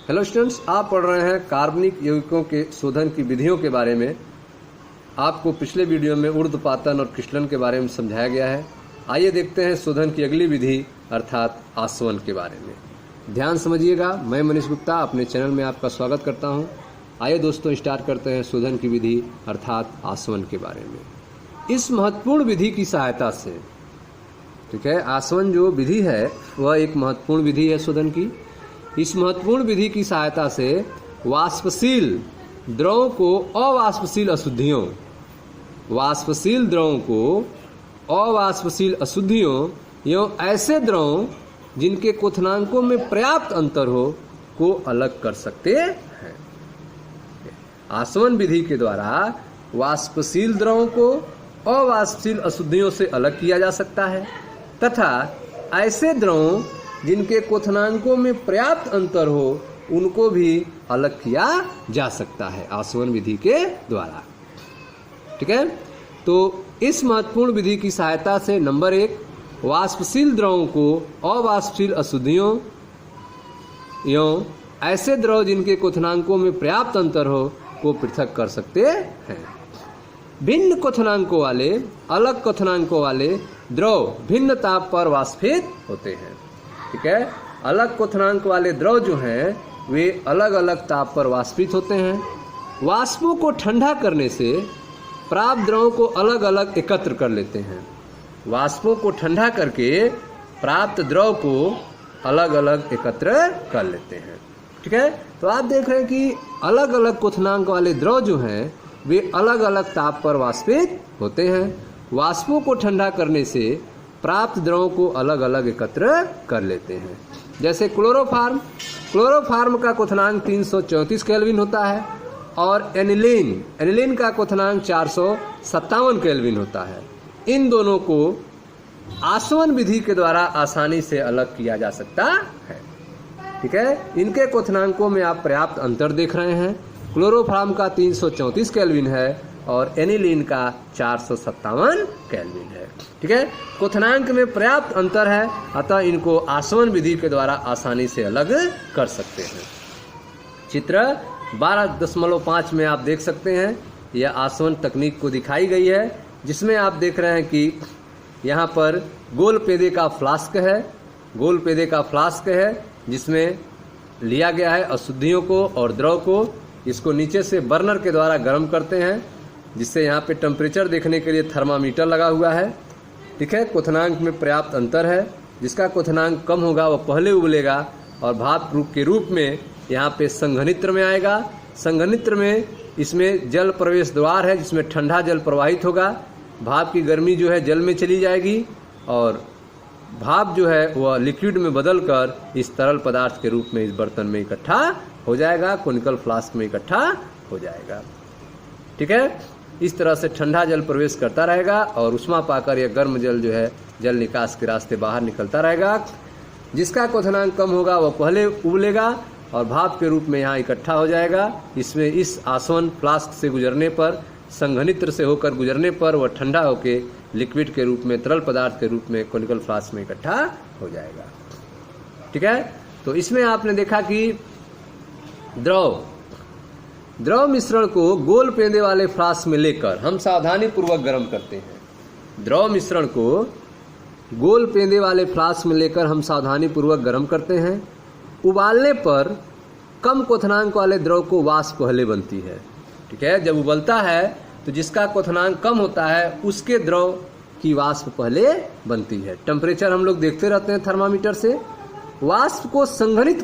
Hello students, आप पढ़ रहे हैं कार्बनिक यौगिकों के शोधन की विधियों के बारे में। आपको पिछले वीडियो में ऊर्ध्वपातन और क्रिस्टलन के बारे में समझाया गया है। आइए देखते हैं शोधन की अगली विधि अर्थात आसवन के बारे में। ध्यान समझिएगा। मैं मनीष गुप्ता अपने चैनल में आपका स्वागत करता हूं। आइए दोस्तों, स्टार्ट करते हैं शोधन की विधि अर्थात आसवन के बारे में। इस महत्वपूर्ण विधि की सहायता से, ठीक है, आसवन जो विधि है वह एक महत्वपूर्ण विधि है शोधन की। इस महत्वपूर्ण विधि की सहायता से वाष्पशील द्रवों को अवाष्पशील अशुद्धियों, वाष्पशील द्रवों को अवाष्पशील अशुद्धियों एवं ऐसे द्रवों जिनके क्वथनांकों में पर्याप्त अंतर हो को अलग कर सकते हैं। आसवन विधि के द्वारा वाष्पशील द्रवों को अवाष्पशील अशुद्धियों से अलग किया जा सकता है तथा ऐसे द्रवों जिनके क्वथनांकों में पर्याप्त अंतर हो उनको भी अलग किया जा सकता है आसवन विधि के द्वारा। ठीक है, तो इस महत्वपूर्ण विधि की सहायता से नंबर 1, वाष्पशील द्रवों को अवाष्पशील अशुद्धियों एवं ऐसे द्रव जिनके क्वथनांकों में पर्याप्त अंतर हो को पृथक कर सकते हैं। भिन्न क्वथनांकों वाले, अलग क्वथनांकों वाले द्रव भिन्न ताप पर वाष्पित होते हैं। ठीक है, अलग क्वथनांक वाले द्रव जो हैं वे अलग अलग ताप पर वाष्पित होते हैं। वाष्पों को ठंडा करने से प्राप्त द्रवों को अलग अलग एकत्र कर लेते हैं। वाष्पों को ठंडा करके प्राप्त द्रव को अलग अलग एकत्र कर लेते हैं। ठीक है, तो आप देख रहे हैं कि अलग अलग क्वथनांक वाले द्रव जो हैं वे अलग अलग ताप पर वाष्पित होते हैं। वाष्पों को ठंडा करने से प्राप्त द्रवों को अलग अलग एकत्र कर लेते हैं। जैसे क्लोरोफार्म का क्वथनांक 334 केल्विन होता है और एनिलीन का क्वथनांक 457 केल्विन होता है। इन दोनों को आसवन विधि के द्वारा आसानी से अलग किया जा सकता है। ठीक है, इनके क्वथनांकों में आप पर्याप्त अंतर देख रहे हैं। क्लोरोफार्म का 334 केल्विन है और एनिलीन का 457 केल्विन है। ठीक है, क्वथनांक में पर्याप्त अंतर है, अतः इनको आसवन विधि के द्वारा आसानी से अलग कर सकते हैं। चित्र 12.5 में आप देख सकते हैं, यह आसवन तकनीक को दिखाई गई है, जिसमें आप देख रहे हैं कि यहाँ पर गोल पेदे का फ्लास्क है। गोल पेदे का फ्लास्क है जिसमें लिया गया है अशुद्धियों को और द्रव को। इसको नीचे से बर्नर के द्वारा गर्म करते हैं, जिससे यहाँ पे टेम्परेचर देखने के लिए थर्मामीटर लगा हुआ है। ठीक है, क्वथनांक में पर्याप्त अंतर है। जिसका क्वथनांक कम होगा वह पहले उबलेगा और भाप के रूप में यहाँ पे संघनित्र में आएगा। संघनित्र में इसमें जल प्रवेश द्वार है जिसमें ठंडा जल प्रवाहित होगा। भाप की गर्मी जो है जल में चली जाएगी और भाप जो है वह लिक्विड में बदलकर इस तरल पदार्थ के रूप में इस बर्तन में इकट्ठा हो जाएगा, कोनिकल फ्लास्क में इकट्ठा हो जाएगा। ठीक है, इस तरह से ठंडा जल प्रवेश करता रहेगा और उष्मा पाकर यह गर्म जल जो है जल निकास के रास्ते बाहर निकलता रहेगा। जिसका क्वथनांक कम होगा वह पहले उबलेगा और भाप के रूप में यहाँ इकट्ठा हो जाएगा। इसमें इस आसवन फ्लास्क से गुजरने पर, संघनित्र से होकर गुजरने पर वह ठंडा होकर लिक्विड के रूप में, तरल पदार्थ के रूप में कोनिकल फ्लास्क में इकट्ठा हो जाएगा। ठीक है, तो इसमें आपने देखा कि द्रव मिश्रण को गोल पेंदे वाले फ्लास्क में लेकर हम सावधानी पूर्वक गर्म करते हैं। द्रव मिश्रण को गोल पेंदे वाले फ्लास्क में लेकर हम सावधानी पूर्वक गर्म करते हैं। उबालने पर कम क्वथनांक वाले द्रव को वाष्प पहले बनती है। ठीक है, जब उबलता है तो जिसका क्वथनांक कम होता है उसके द्रव की वाष्प पहले बनती है। टेम्परेचर हम लोग देखते रहते हैं थर्मामीटर से। वाष्प को संघनित्र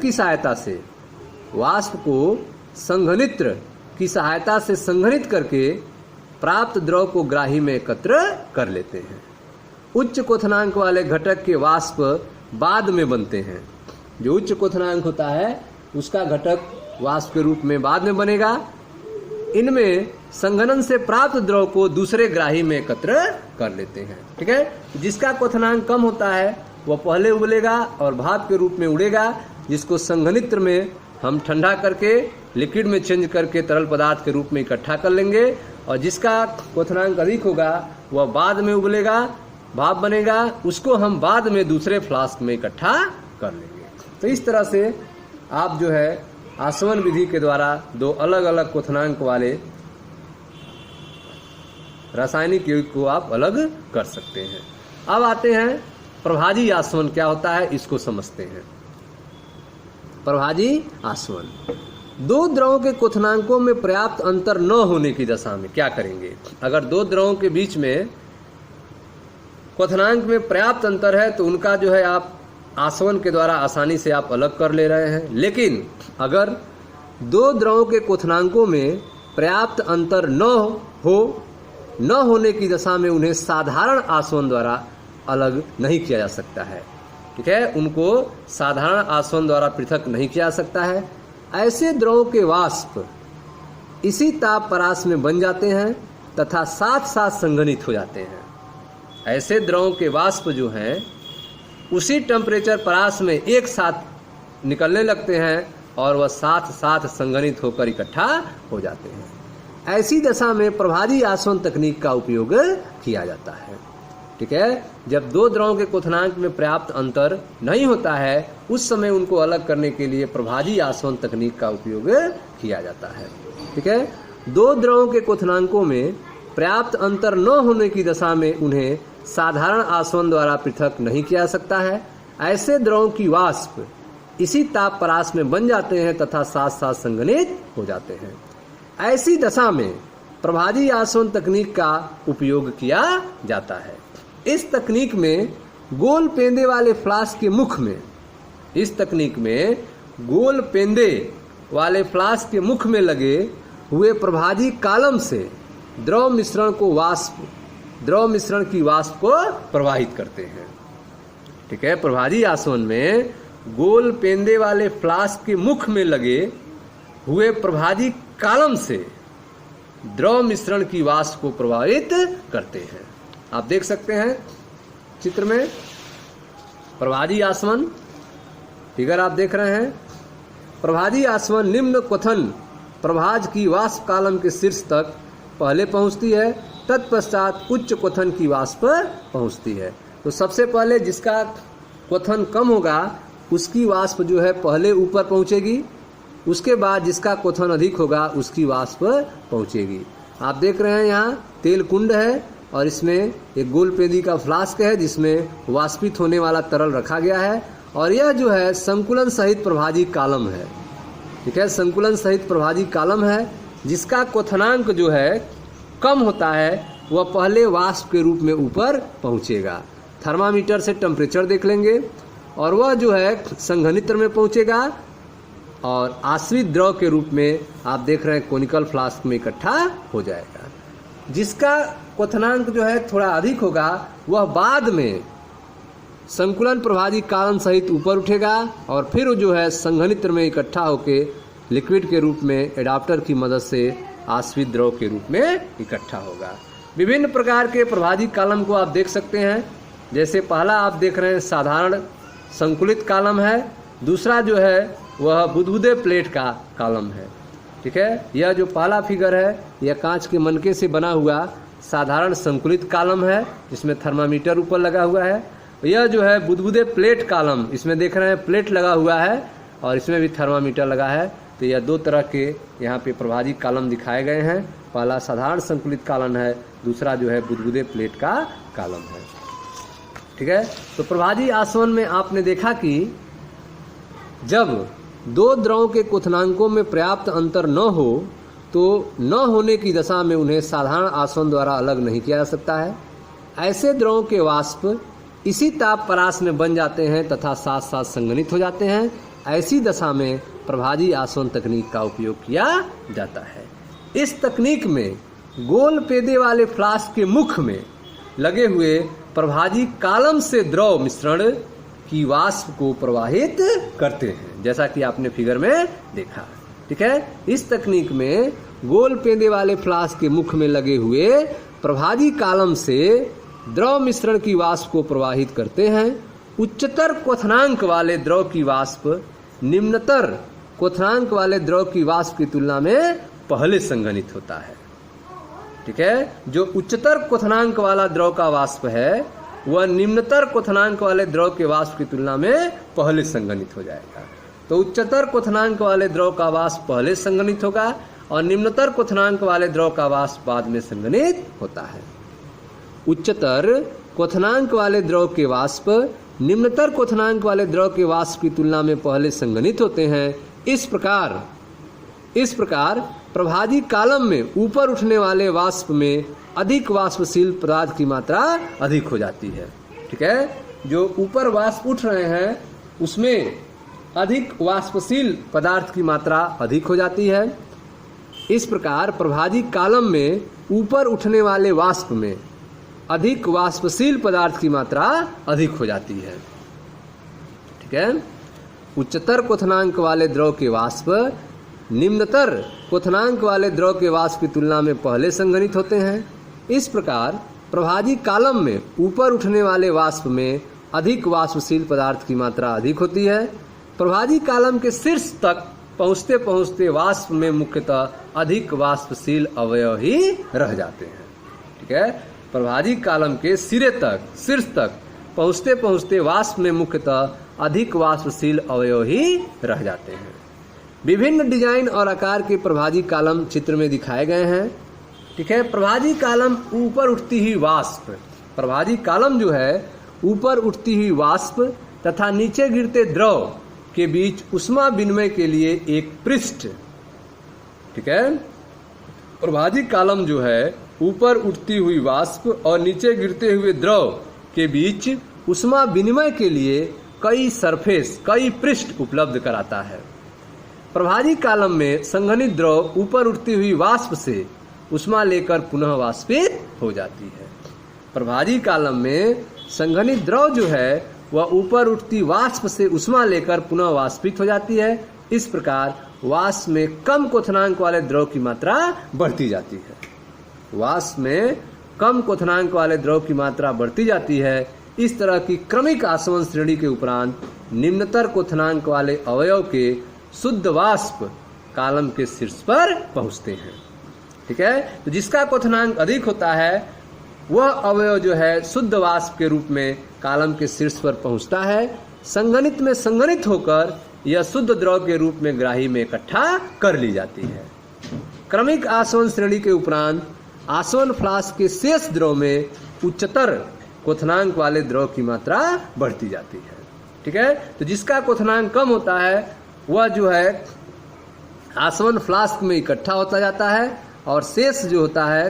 की सहायता से संघनित करके प्राप्त द्रव को ग्राही में एकत्र कर लेते हैं। उच्च क्वथनांक वाले घटक के वाष्प बाद में बनते हैं। जो उच्च क्वथनांक होता है उसका घटक वाष्प के रूप में बाद में बनेगा। इनमें संघनन से प्राप्त द्रव को दूसरे ग्राही में एकत्र कर लेते हैं। ठीक है, जिसका क्वथनांक कम होता है वह पहले उबलेगा और भाप के रूप में उड़ेगा, जिसको संघनित्र में हम ठंडा करके लिक्विड में चेंज करके तरल पदार्थ के रूप में इकट्ठा कर लेंगे और जिसका क्वथनांक अधिक होगा वह बाद में उबलेगा, भाप बनेगा, उसको हम बाद में दूसरे फ्लास्क में इकट्ठा कर लेंगे। तो इस तरह से आप जो है आसवन विधि के द्वारा दो अलग अलग क्वथनांक वाले रासायनिक यौगिक को आप अलग कर सकते हैं। अब आते हैं प्रभाजी आसवन क्या होता है, इसको समझते हैं। प्रभाजी आसवन, दो द्रवों के क्वथनांकों में पर्याप्त अंतर न होने की दशा में क्या करेंगे। अगर दो द्रवों के बीच में क्वथनांक में पर्याप्त अंतर है तो उनका जो है आप आसवन के द्वारा आसानी से आप अलग कर ले रहे हैं। लेकिन अगर दो द्रवों के क्वथनांकों में पर्याप्त अंतर न होने की दशा में उन्हें साधारण आसवन द्वारा अलग नहीं किया जा सकता है। ठीक है, उनको साधारण आसवन द्वारा पृथक नहीं किया जा सकता है। ऐसे द्रवों के वाष्प इसी ताप परास में बन जाते हैं तथा साथ साथ संघनित हो जाते हैं। ऐसे द्रवों के वाष्प जो हैं उसी टेम्परेचर परास में एक साथ निकलने लगते हैं और वह साथ साथ संघनित होकर इकट्ठा हो जाते हैं। ऐसी दशा में प्रभाजी आसवन तकनीक का उपयोग किया जाता है। ठीक है, जब दो द्रवों के क्वथनांक में पर्याप्त अंतर नहीं होता है उस समय उनको अलग करने के लिए प्रभाजी आसवन तकनीक का उपयोग किया जाता है। ठीक है, दो द्रवों के क्वथनांकों में पर्याप्त अंतर न होने की दशा में उन्हें साधारण आसवन द्वारा पृथक नहीं किया जा सकता है। ऐसे द्रवों की वाष्प इसी ताप परास में बन जाते हैं तथा साथ साथ संघनित हो जाते हैं। ऐसी दशा में प्रभाजी आसवन तकनीक का उपयोग किया जाता है। इस तकनीक में गोल पेंदे वाले फ्लास्क के मुख में के मुख में लगे हुए प्रभाजी कालम से द्रव मिश्रण की वाष्प को प्रवाहित करते हैं। ठीक है, प्रभाजी आसवन में गोल पेंदे वाले फ्लास्क के मुख में लगे हुए प्रभाजी कालम से द्रव मिश्रण की वाष्प को प्रभावित करते हैं। आप देख सकते हैं चित्र में प्रभाजी आसवन फिगर आप देख रहे हैं। प्रभाजी आसवन निम्न क्वथन प्रभाज की वाष्प कालम के शीर्ष तक पहले पहुंचती है, तत्पश्चात उच्च क्वथन की वाष्प पहुंचती है। तो सबसे पहले जिसका क्वथन कम होगा उसकी वाष्प जो है पहले ऊपर पहुंचेगी, उसके बाद जिसका क्वथन अधिक होगा उसकी वाष्प पहुंचेगी। आप देख रहे हैं यहाँ तेल कुंड है और इसमें एक गोल पेंदी का फ्लास्क है जिसमें वाष्पित होने वाला तरल रखा गया है और यह जो है संकुलन सहित प्रभाजी कालम है। ठीक है, संकुलन सहित प्रभाजी कालम है जिसका क्वथनांक जो है कम होता है वह पहले वाष्प के रूप में ऊपर पहुंचेगा। थर्मामीटर से टेम्परेचर देख लेंगे और वह जो है संघनित्र में पहुंचेगा और आश्रित द्रव के रूप में आप देख रहे हैं कोनिकल फ्लास्क में इकट्ठा हो जाएगा। जिसका क्वथनांक जो है थोड़ा अधिक होगा वह बाद में संकुलन प्रभाजी कालम सहित ऊपर उठेगा और फिर जो है संघनित्र में इकट्ठा होकर लिक्विड के रूप में एडाप्टर की मदद से आश्रित द्रव के रूप में इकट्ठा होगा। विभिन्न प्रकार के प्रभाजी कालम को आप देख सकते हैं। जैसे पहला आप देख रहे हैं साधारण संकुलित कालम है, दूसरा जो है वह बुदबुदे प्लेट का कालम है। ठीक है, यह जो पहला फिगर है यह कांच के मनके से बना हुआ साधारण संकुलित कालम है जिसमें थर्मामीटर ऊपर लगा हुआ है। यह जो है बुदबुदे प्लेट कालम, इसमें देख रहे हैं प्लेट लगा हुआ है और इसमें भी थर्मामीटर लगा है। तो यह दो तरह के यहाँ पे प्रभाजी कालम दिखाए गए हैं। पहला साधारण संकुलित कालम है, दूसरा जो है बुदबुदे प्लेट का कालम है। ठीक है, तो प्रभाजी आसवन में आपने देखा कि जब दो द्रवों के क्वथनांकों में पर्याप्त अंतर न हो तो न होने की दशा में उन्हें साधारण आसवन द्वारा अलग नहीं किया जा सकता है। ऐसे द्रवों के वाष्प इसी ताप परास में बन जाते हैं तथा साथ साथ संघनित हो जाते हैं। ऐसी दशा में प्रभाजी आसवन तकनीक का उपयोग किया जाता है। इस तकनीक में गोल पेदे वाले फ्लास्क के मुख में लगे हुए प्रभाजी कालम से द्रव मिश्रण की वाष्प को प्रवाहित करते हैं, जैसा कि आपने फिगर में देखा। ठीक है, इस तकनीक में गोल पेंदे वाले फ्लास्क के मुख में लगे हुए प्रभाजी कालम से द्रव मिश्रण की वाष्प को प्रवाहित करते हैं। उच्चतर क्वथनांक वाले द्रव की वाष्प निम्नतर क्वथनांक वाले द्रव की वाष्प की तुलना में पहले संघनित होता है। ठीक है, जो उच्चतर क्वथनांक वाला द्रव का वाष्प है वह निम्नतर क्वथनांक वाले द्रव के वाष्प की तुलना में पहले संघनित हो जाएगा। तो तो उच्चतर क्वथनांक वाले द्रव का वाष्प पहले संघनित होगा और निम्नतर क्वथनांक वाले द्रव का वाष्प बाद में संघनित होता है। उच्चतर क्वथनांक वाले द्रव के वाष्प निम्नतर क्वथनांक वाले द्रव के वाष्प की तुलना में पहले संघनित होते हैं। इस प्रकार प्रभाजी कालम में ऊपर उठने वाले वाष्प में अधिक वाष्पशील पदार्थ की मात्रा अधिक हो जाती है। ठीक है, जो ऊपर वाष्प उठ रहे हैं उसमें अधिक वाष्पशील पदार्थ की मात्रा अधिक हो जाती है। इस प्रकार प्रभाजी कालम में ऊपर उठने वाले वाष्प में अधिक वाष्पशील पदार्थ की मात्रा अधिक हो जाती है। ठीक है, उच्चतर क्वथनांक वाले द्रव के वाष्प निम्नतर क्वथनांक वाले द्रव के वाष्प की तुलना में पहले संघनित होते हैं। इस प्रकार प्रभाजी कालम में ऊपर उठने वाले वाष्प में अधिक वाष्पशील पदार्थ की मात्रा अधिक होती है। प्रभाजी कालम के शीर्ष तक पहुँचते पहुँचते वाष्प में मुख्यतः अधिक वाष्पशील अवयव ही रह जाते हैं। ठीक है, प्रभाजी कालम के शीर्ष तक पहुँचते पहुँचते वाष्प में मुख्यतः अधिक वाष्पशील अवयव ही रह जाते हैं। विभिन्न डिजाइन और आकार के प्रभाजी कालम चित्र में दिखाए गए हैं। ठीक है, प्रभाजी कालम ऊपर उठती हुई वाष्प, प्रभाजी कालम जो है ऊपर उठती हुई वाष्प तथा नीचे गिरते द्रव के बीच ऊष्मा विनिमय के लिए एक पृष्ठ। ठीक है, प्रभाजी कालम जो है ऊपर उठती हुई वाष्प और नीचे गिरते हुए द्रव के बीच ऊष्मा विनिमय के लिए कई पृष्ठ उपलब्ध कराता है। प्रभाजी कालम में संघनित द्रव ऊपर उठती हुई वाष्प से ऊष्मा लेकर पुनः वाष्पित हो जाती है। प्रभाजी कालम में संघनित द्रव जो है वह ऊपर उठती वाष्प से ऊष्मा लेकर पुनः वाष्पित हो जाती है। इस प्रकार वाष्प में कम क्वथनांक वाले द्रव की मात्रा बढ़ती जाती है। वाष्प में कम क्वथनांक वाले द्रव की मात्रा बढ़ती जाती है। इस तरह की क्रमिक आसवन श्रेणी के उपरांत निम्नतर क्वथनांक वाले अवयव के शुद्ध वाष्प कालम के शीर्ष पर पहुंचते हैं। ठीक है, तो जिसका क्वथनांक अधिक होता है वह अवयव जो है शुद्ध वाष्प के रूप में कालम के शीर्ष पर पहुंचता है। संघनित में संघनित होकर यह शुद्ध द्रव के रूप में ग्राही में इकट्ठा कर ली जाती है। क्रमिक आसवन श्रेणी के उपरांत आसवन फ्लास्क के शेष द्रव में उच्चतर क्वथनांक वाले द्रव की मात्रा बढ़ती जाती है। ठीक है, तो जिसका क्वथनांक कम होता है वह जो है आसवन फ्लास्क में इकट्ठा होता जाता है और शेष जो होता है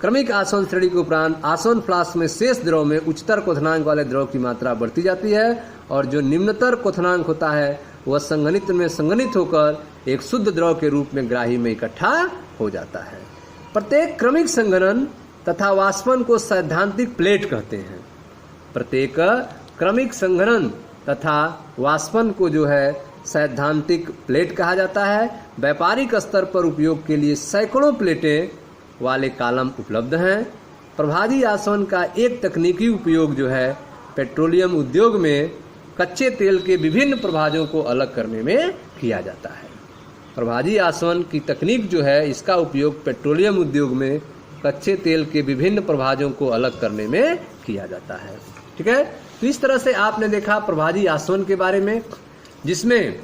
क्रमिक आसवन श्रेणी के उपरांत आसवन फ्लास्क में शेष द्रव में उच्चतर क्वथनांक वाले द्रव की मात्रा बढ़ती जाती है और जो निम्नतर क्वथनांक होता है वह संघनित में संघनित होकर एक शुद्ध द्रव के रूप में ग्राही में इकट्ठा हो जाता है। प्रत्येक क्रमिक संघनन तथा वाष्पन को सैद्धांतिक प्लेट कहते हैं। प्रत्येक क्रमिक संघनन तथा वाष्पन को जो है सैद्धांतिक प्लेट कहा जाता है। व्यापारिक स्तर पर उपयोग के लिए सैकड़ों प्लेटें वाले कालम उपलब्ध हैं। प्रभाजी आसवन का एक तकनीकी उपयोग जो है पेट्रोलियम उद्योग में कच्चे तेल के विभिन्न प्रभाजों को अलग करने में किया जाता है। प्रभाजी आसवन की तकनीक जो है इसका उपयोग पेट्रोलियम उद्योग में कच्चे तेल के विभिन्न प्रभाजों को अलग करने में किया जाता है। ठीक है, तो इस तरह से आपने देखा प्रभाजी आसवन के बारे में, जिसमें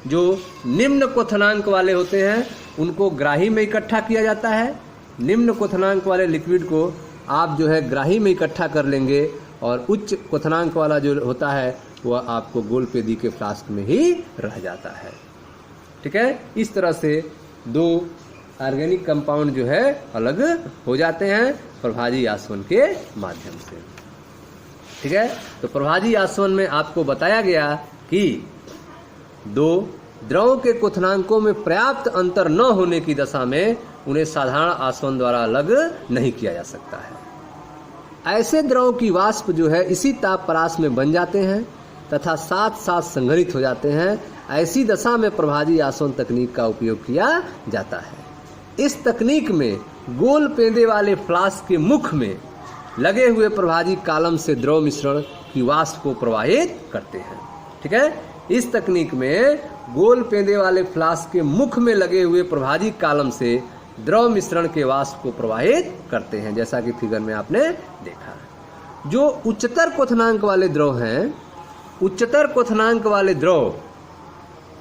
जो निम्न क्वथनांक वाले होते हैं उनको ग्राही में इकट्ठा किया जाता है। निम्न क्वथनांक वाले लिक्विड को आप जो है ग्राही में इकट्ठा कर लेंगे और उच्च क्वथनांक वाला जो होता है वह आपको गोलपेदी के फ्लास्क में ही रह जाता है। ठीक है, इस तरह से दो ऑर्गेनिक कंपाउंड जो है अलग हो जाते हैं प्रभाजी आसवन के माध्यम से। ठीक है, तो प्रभाजी आसवन में आपको बताया गया कि दो द्रवों के क्वथनांकों में पर्याप्त अंतर न होने की दशा में उन्हें साधारण आसवन द्वारा अलग नहीं किया जा सकता है। ऐसे द्रवों की वाष्प जो है इसी ताप परास में बन जाते हैं तथा साथ साथ संघनित हो जाते हैं। ऐसी दशा में प्रभाजी आसवन तकनीक का उपयोग किया जाता है। इस तकनीक में गोल पेंदे वाले फ्लास्क के मुख में लगे हुए प्रभाजी कालम से द्रव मिश्रण की वाष्प को प्रवाहित करते हैं। ठीक है, इस तकनीक में गोल पेंदे वाले फ्लास्क के मुख में लगे हुए प्रभाजी कालम से द्रव मिश्रण के वाष्प को प्रवाहित करते हैं, जैसा कि फिगर में आपने देखा। जो उच्चतर क्वथनांक वाले द्रव हैं, उच्चतर क्वथनांक वाले द्रव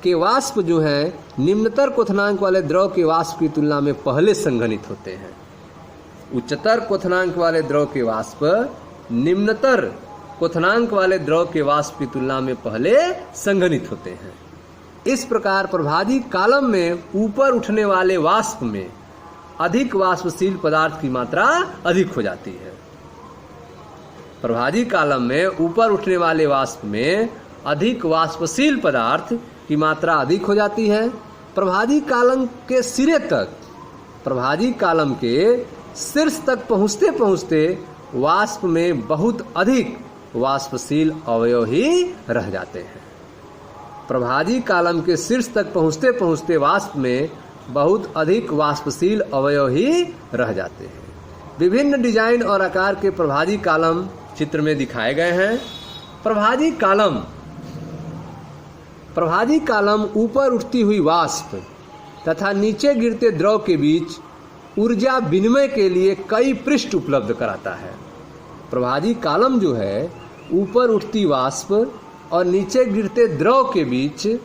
के वाष्प जो हैं निम्नतर क्वथनांक वाले द्रव के वाष्प की तुलना में पहले संघनित होते हैं। उच्चतर क्वथनांक वाले द्रव के वाष्प निम्नतर क्वथनांक वाले द्रव के वाष्प की तुलना में पहले संघनित होते हैं। इस प्रकार प्रभाजी कालम में ऊपर उठने वाले वाष्प में अधिक वाष्पशील पदार्थ की मात्रा अधिक हो जाती है। प्रभाजी कालम में ऊपर उठने वाले वाष्प में अधिक वाष्पशील पदार्थ की मात्रा अधिक हो जाती है। प्रभाजी कालम के सिरे तक, प्रभाजी कालम के शीर्ष तक पहुँचते पहुँचते वाष्प में बहुत अधिक वाष्पशील अवयव ही रह जाते हैं। प्रभाजी कालम के शीर्ष तक पहुँचते पहुँचते वाष्प में बहुत अधिक वाष्पशील अवयव ही रह जाते हैं। विभिन्न डिजाइन और आकार के प्रभाजी कालम चित्र में दिखाए गए हैं। प्रभाजी कालम ऊपर उठती हुई वाष्प तथा नीचे गिरते द्रव के बीच ऊर्जा विनिमय के लिए कई पृष्ठ उपलब्ध कराता है। प्रभाजी कालम जो है ऊपर उठती वाष्प और नीचे गिरते द्रव के बीच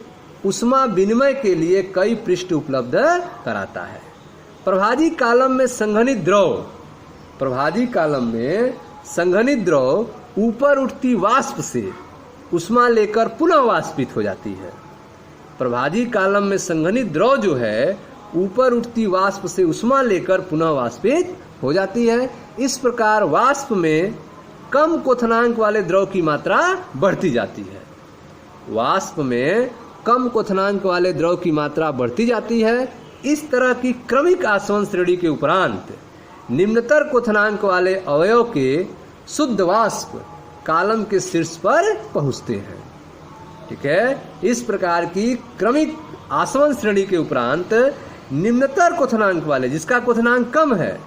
उष्मा विनिमय के लिए कई पृष्ठ उपलब्ध कराता है। प्रभाजी कालम में संघनित द्रव, प्रभाजी कालम में संघनित द्रव ऊपर उठती वाष्प से उष्मा लेकर पुनः वाष्पित हो जाती है। प्रभाजी कालम में संघनित द्रव जो है ऊपर उठती वाष्प से उष्मा लेकर पुनः वाष्पित हो जाती है। इस प्रकार वाष्प में कम क्वथनांक वाले द्रव की मात्रा बढ़ती जाती है। वाष्प में कम क्वथनांक वाले द्रव की मात्रा बढ़ती जाती है। इस तरह की क्रमिक आसवन श्रेणी के उपरांत निम्नतर क्वथनांक वाले अवयव के शुद्ध वाष्प कालम के शीर्ष पर पहुंचते हैं। ठीक है, इस प्रकार की क्रमिक आसवन श्रेणी के उपरांत निम्नतर क्वथनांक वाले, जिसका क्वथनांक कम है,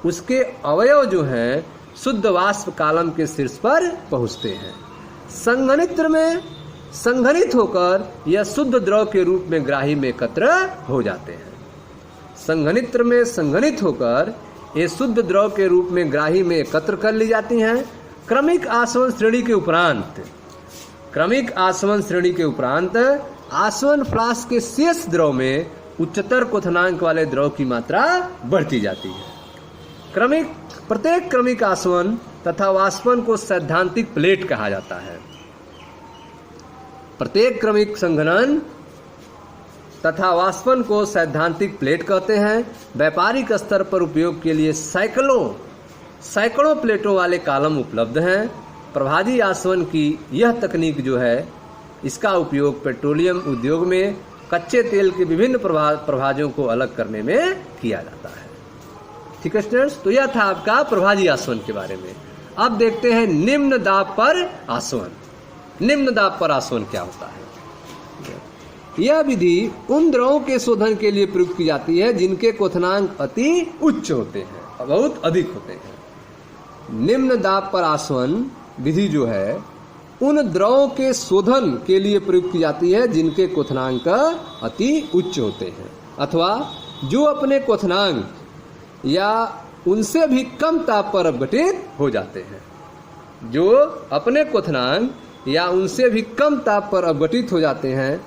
उसके अवयव जो हैं शुद्ध वाष्प कालम के शीर्ष पर पहुंचते हैं। संघनित्र में संघनित होकर यह शुद्ध द्रव के रूप में ग्राही में एकत्र हो जाते हैं। संघनित्र में संघनित होकर ये शुद्ध द्रव के रूप में ग्राही में एकत्र कर ली जाती हैं। क्रमिक आसवन श्रेणी के उपरांत आसवन फ्लास्क के शेष द्रव में उच्चतर क्वथनांक वाले द्रव की मात्रा बढ़ती जाती है। प्रत्येक क्रमिक आसवन तथा वाष्पन को सैद्धांतिक प्लेट कहा जाता है। प्रत्येक क्रमिक संघनन तथा वाष्पन को सैद्धांतिक प्लेट कहते हैं। व्यापारिक स्तर पर उपयोग के लिए सैकड़ों प्लेटों वाले कालम उपलब्ध हैं। प्रभाजी आसवन की यह तकनीक जो है, इसका उपयोग पेट्रोलियम उद्योग में कच्चे तेल के विभिन्न प्रभाजों को अलग करने में किया जाता है। ठीक है स्टूडेंट्स, तो यह था आपका प्रभाजी आसवन के बारे में। अब देखते हैं निम्न दाब पर आसवन। निम्न दाब पर आसवन क्या होता है? यह विधि उन द्रवों के शोधन के लिए प्रयुक्त की जाती है जिनके क्वथनांक अति उच्च होते हैं, बहुत अधिक होते हैं। निम्न दाब पर आसवन विधि जो है उन द्रवों के शोधन के लिए प्रयुक्त की जाती है जिनके क्वथनांक अति उच्च होते हैं, अथवा जो अपने क्वथनांक या उनसे भी कम ताप पर अपघटित हो जाते हैं। जो अपने क्वथनांक या उनसे भी कम ताप पर अपघटित हो जाते हैं,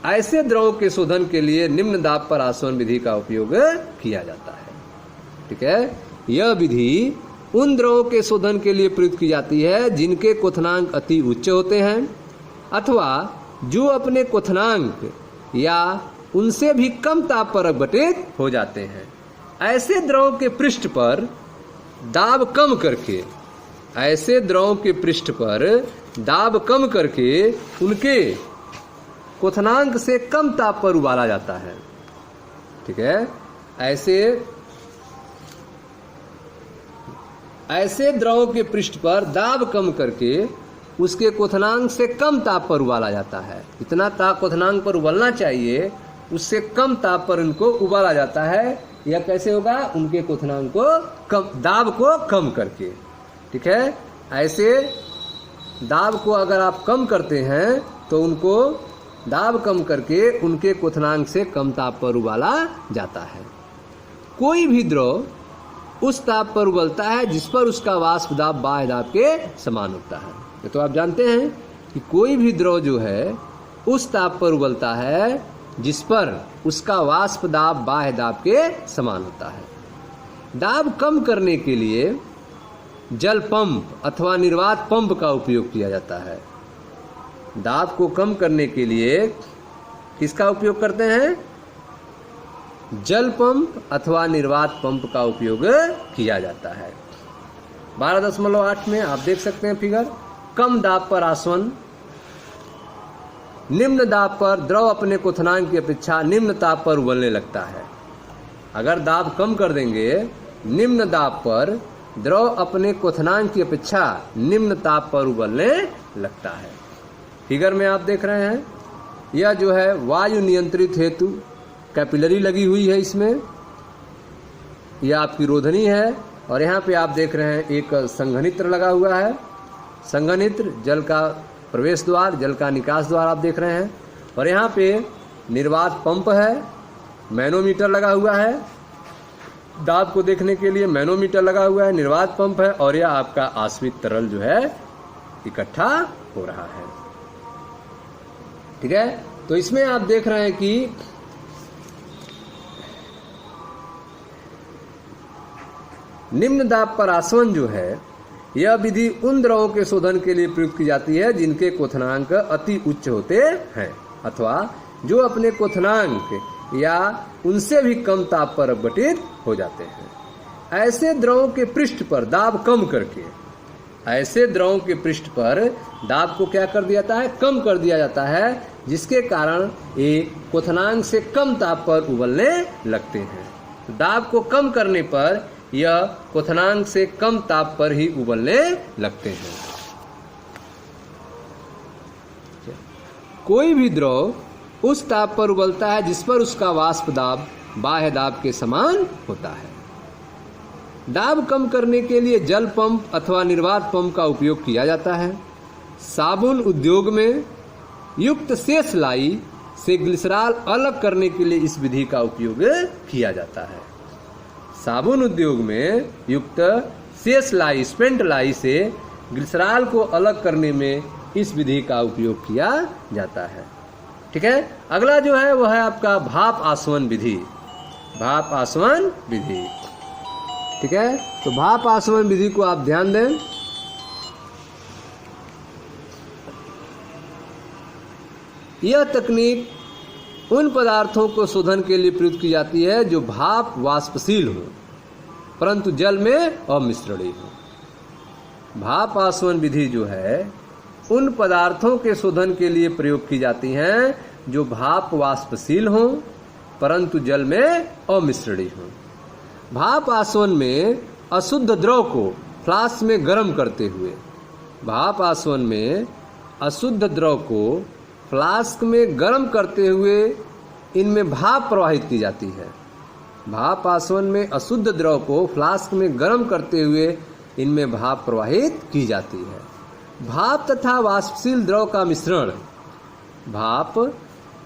ऐसे द्रवों के शोधन के लिए निम्न दाब पर आसवन विधि का उपयोग किया जाता है। ठीक है, यह विधि उन द्रवों के शोधन के लिए प्रयुक्त की जाती है जिनके क्वथनांक अति उच्च होते हैं, अथवा जो अपने क्वथनांक या उनसे भी कम ताप पर अपघटित हो जाते हैं। ऐसे द्रवों के पृष्ठ पर दाब कम करके, ऐसे द्रवों के पृष्ठ पर दाब कम करके उनके क्वथनांक से कम ताप पर उबाला जाता है। ठीक है, ऐसे द्रवों के पृष्ठ पर दाब कम करके उसके क्वथनांक से कम ताप पर उबाला जाता है। इतना ताप क्वथनांक पर उबलना चाहिए, उससे कम ताप पर उनको उबाला जाता है। यह कैसे होगा? उनके क्वथनांक को कम, दाब को कम करके। ठीक है, ऐसे दाब को अगर आप कम करते हैं तो उनको दाब कम करके उनके क्वथनांक से कम ताप पर उबाला जाता है। कोई भी द्रव उस ताप पर उबलता है जिस पर उसका वाष्प दाब बाह्य दाब के समान होता है। ये तो आप जानते हैं कि कोई भी द्रव जो है उस ताप पर उबलता है जिस पर उसका वाष्प दाब बाह्य दाब के समान होता है। दाब कम करने के लिए जल पंप अथवा निर्वात पंप का उपयोग किया जाता है। दाब को कम करने के लिए किसका उपयोग करते हैं? जल पंप अथवा निर्वात पंप का उपयोग किया जाता है। 12.8 में आप देख सकते हैं फिगर। कम दाब पर आसवन, निम्न दाब पर द्रव अपने क्वथनांक की अपेक्षा निम्न ताप पर उबलने लगता है। अगर दाब कम कर देंगे, निम्न दाब पर द्रव अपने क्वथनांक की अपेक्षा निम्न ताप पर उबलने लगता है। फिगर में आप देख रहे हैं, यह जो है वायु नियंत्रित हेतु कैपिलरी लगी हुई है इसमें, यह आपकी रोधनी है। और यहाँ पे आप देख रहे हैं एक संघनित्र लगा हुआ है। संघनित्र जल का प्रवेश द्वार, जल का निकास द्वार आप देख रहे हैं। और यहाँ पे निर्वात पंप है, मैनोमीटर लगा हुआ है, दाब को देखने के लिए मैनोमीटर लगा हुआ है, निर्वात पंप है, और यह आपका आश्रित तरल जो है इकट्ठा हो रहा है। ठीक है, तो इसमें आप देख रहे हैं कि निम्न दाब पर आसवन जो है, यह विधि उन द्रवों के शोधन के लिए प्रयुक्त की जाती है जिनके क्वथनांक अति उच्च होते हैं अथवा जो अपने क्वथनांक या उनसे भी कम ताप पर अपघटित हो जाते हैं। ऐसे द्रवों के पृष्ठ पर दाब कम करके, ऐसे द्रवों के पृष्ठ पर दाब को क्या कर दिया जाता है? कम कर दिया जाता है, जिसके कारण ये क्वथनांक से कम ताप पर उबलने लगते हैं। दाब को कम करने पर यह क्वथनांक से कम ताप पर ही उबलने लगते हैं। कोई भी द्रव उस ताप पर उबलता है जिस पर उसका वाष्प दाब बाह्य दाब के समान होता है। दाब कम करने के लिए जल पंप अथवा निर्वात पंप का उपयोग किया जाता है। साबुन उद्योग में युक्त शेष लाई से ग्लिसरॉल अलग करने के लिए इस विधि का उपयोग किया जाता है। साबुन उद्योग में युक्त शेष लाई, स्पेंट लाई से ग्लिसरॉल को अलग करने में इस विधि का उपयोग किया जाता है। ठीक है, अगला जो है वह है आपका भाप आसवन विधि। भाप आसवन विधि, ठीक है, तो भाप आसवन विधि को आप ध्यान दें। यह तकनीक उन पदार्थों को शोधन के लिए प्रयुक्त की जाती है जो भाप वाष्पशील हो परंतु जल में अमिश्रणीय हो। भाप आसवन विधि जो है उन पदार्थों के शोधन के लिए प्रयोग की जाती हैं जो भाप वाष्पशील हो परंतु जल में अमिश्रणीय हो। भाप आसवन में अशुद्ध द्रव को फ्लास्क में गर्म करते हुए, भाप आसवन में अशुद्ध द्रव को फ्लास्क में गर्म करते हुए इनमें भाप प्रवाहित की जाती है। भाप आसवन में अशुद्ध द्रव को फ्लास्क में गर्म करते हुए इनमें भाप प्रवाहित की जाती है। भाप तथा वाष्पशील द्रव का मिश्रण, भाप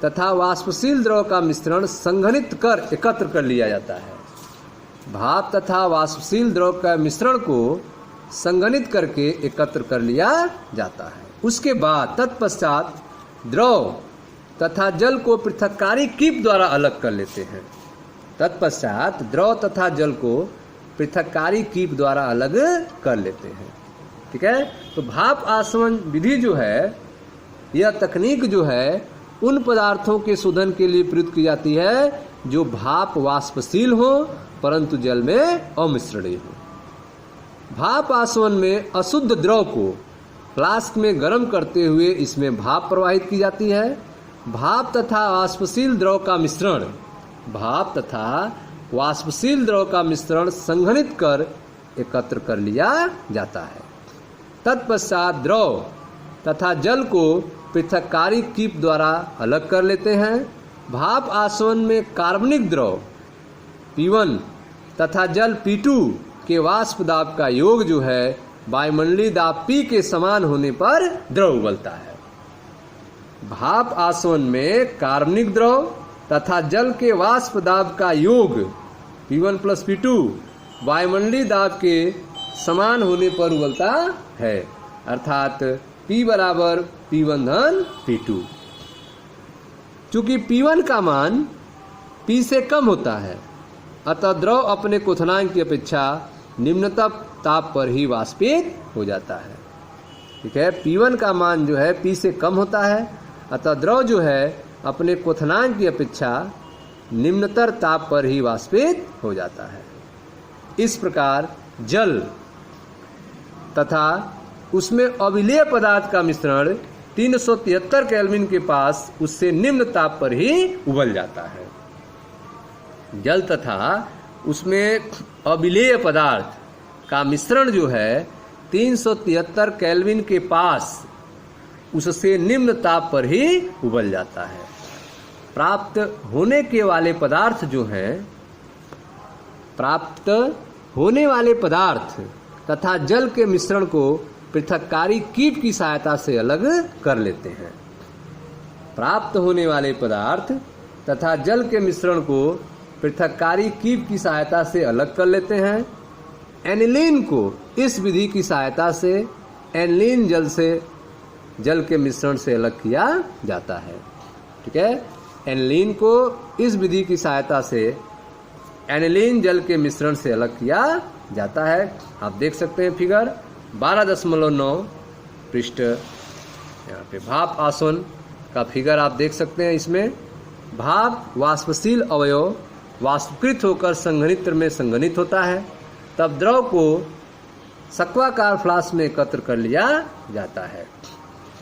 तथा वाष्पशील द्रव का मिश्रण संघनित कर एकत्र कर लिया जाता है। भाप तथा वाष्पशील द्रव का मिश्रण को संघनित करके एकत्र कर लिया जाता है। उसके बाद तत्पश्चात द्रव तथा जल को पृथक्कारी कीप द्वारा अलग कर लेते हैं। तत्पश्चात द्रव तथा जल को पृथक्कारी कीप द्वारा अलग कर लेते हैं। ठीक है, तो भाप आसवन विधि जो है, यह तकनीक जो है उन पदार्थों के शोधन के लिए प्रयुक्त की जाती है जो भाप वाष्पशील हो परंतु जल में अमिश्रणीय हो। भाप आसवन में अशुद्ध द्रव को फ्लास्क में गर्म करते हुए इसमें भाप प्रवाहित की जाती है। भाप तथा वाष्पशील द्रव का मिश्रण, भाप तथा वाष्पशील द्रव का मिश्रण संघनित कर एकत्र कर लिया जाता है। तत्पश्चात द्रव तथा जल को पृथक्कारी कीप द्वारा अलग कर लेते हैं। भाप आसवन में कार्बनिक द्रव P1 तथा जल P2 के वाष्प दाब का योग जो है वायुमंडलीय दाब P के समान होने पर द्रव उबलता है। भाप आसवन में कार्बनिक द्रव तथा जल के वाष्प दाब का योग P1 + P2 वायुमंडलीय दाब के समान होने पर उबलता है, अर्थात P = P1 + P2। चूंकि P1 का मान P से कम होता है, अतः द्रव अपने क्वथनांक की अपेक्षा निम्नतम ताप पर ही वाष्पित हो जाता है। ठीक है, P1 का मान जो है P से कम होता है, अतः द्रव जो है अपने क्वथनांक की अपेक्षा निम्नतर ताप पर ही वाष्पित हो जाता है। इस प्रकार जल तथा उसमें अविलेय पदार्थ का मिश्रण 373 केल्विन के पास उससे निम्न ताप पर ही उबल जाता है। जल तथा उसमें अविलेय पदार्थ का मिश्रण जो है 373 केल्विन के पास उससे निम्न ताप पर ही उबल जाता है। प्राप्त होने के वाले पदार्थ जो हैं, प्राप्त होने वाले पदार्थ तथा जल के मिश्रण को पृथक्कारी कीप की सहायता से अलग कर लेते हैं। प्राप्त होने वाले पदार्थ तथा जल के मिश्रण को पृथक्कारी कीप की सहायता से अलग कर लेते हैं। एनिलीन को इस विधि की सहायता से एनिलीन जल के मिश्रण से अलग किया जाता है। ठीक है, एनिलीन को इस विधि की सहायता से एनिलीन जल के मिश्रण से अलग किया जाता है। आप देख सकते हैं फिगर 12.9 पृष्ठ, यहाँ पे भाप आसवन का फिगर आप देख सकते हैं। इसमें भाप वाष्पशील अवयव वाष्पीकृत होकर संघनित्र में संघनित होता है, तब द्रव को सक्वाकार फ्लास्क में एकत्र कर लिया जाता है।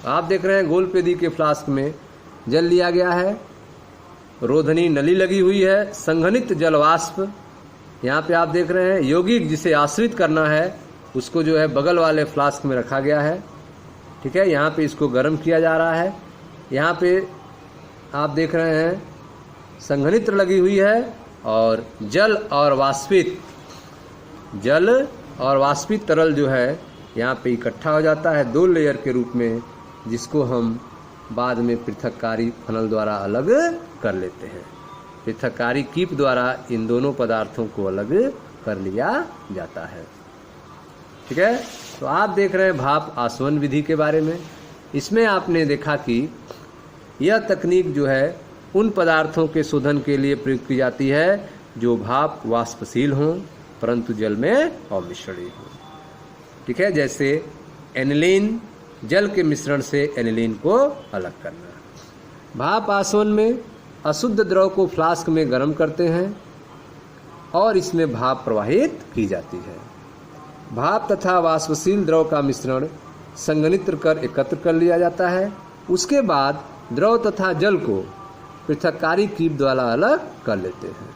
आप देख रहे हैं गोलपेदी के फ्लास्क में जल लिया गया है, रोधनी नली लगी हुई है, संघनित जल वाष्प यहाँ पे आप देख रहे हैं। यौगिक जिसे आश्रित करना है उसको जो है बगल वाले फ्लास्क में रखा गया है। ठीक है, यहाँ पे इसको गर्म किया जा रहा है। यहाँ पे आप देख रहे हैं संघनित्र लगी हुई है और जल और वाष्पित तरल जो है यहाँ पे इकट्ठा हो जाता है 2 लेयर के रूप में, जिसको हम बाद में पृथक्कारी फनल द्वारा अलग कर लेते हैं। पृथक्कारी कीप द्वारा इन दोनों पदार्थों को अलग कर लिया जाता है। ठीक है, तो आप देख रहे हैं भाप आसवन विधि के बारे में। इसमें आपने देखा कि यह तकनीक जो है उन पदार्थों के शोधन के लिए प्रयुक्त की जाती है जो भाप वाष्पशील हों परंतु जल में अमिश्रणीय हों। ठीक है, जैसे एनिलीन जल के मिश्रण से एनिलीन को अलग करना। भाप आसवन में अशुद्ध द्रव को फ्लास्क में गर्म करते हैं और इसमें भाप प्रवाहित की जाती है। भाप तथा वाष्पशील द्रव का मिश्रण संघनित्र कर एकत्र कर लिया जाता है। उसके बाद द्रव तथा जल को पृथक्कारी कीप द्वारा अलग कर लेते हैं।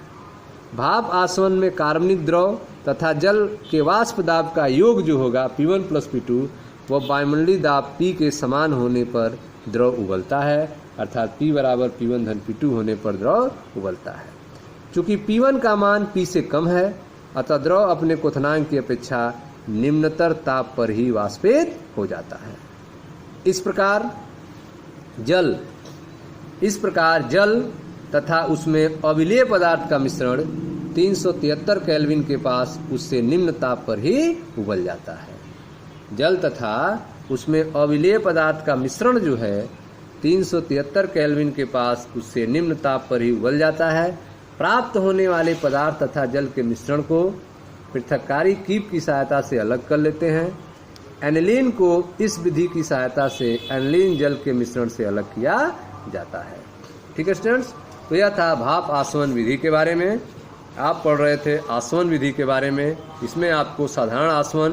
भाप आसवन में कार्बनिक द्रव तथा जल के वाष्प दाब का योग जो होगा P1 + P2 वह वायुमंडलीय दाब P के समान होने पर द्रव उबलता है, अर्थात P = P1 - P2 होने पर द्रव उबलता है। चूँकि P1 का मान P से कम है, अतः द्रव अपने क्वथनांक की अपेक्षा निम्नतर ताप पर ही वाष्पित हो जाता है। इस प्रकार जल तथा उसमें अविलेय पदार्थ का मिश्रण 373 केल्विन के पास उससे निम्न ताप पर ही उबल जाता है। जल तथा उसमें अविलेय पदार्थ का मिश्रण जो है 373 केल्विन के पास उससे निम्न ताप पर ही उबल जाता है। प्राप्त होने वाले पदार्थ तथा जल के मिश्रण को पृथक्कारी कीप की सहायता से अलग कर लेते हैं। एनिलीन को इस विधि की सहायता से एनिलीन जल के मिश्रण से अलग किया जाता है। ठीक है स्टूडेंट्स, तो यह था भाप आसवन विधि के बारे में। आप पढ़ रहे थे आसवन विधि के बारे में। इसमें आपको साधारण आसवन,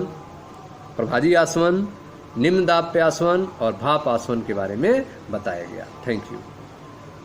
प्रभाजी आसवन, निम्न दाब पे आसवन और भाप आसवन के बारे में बताया गया। Thank you.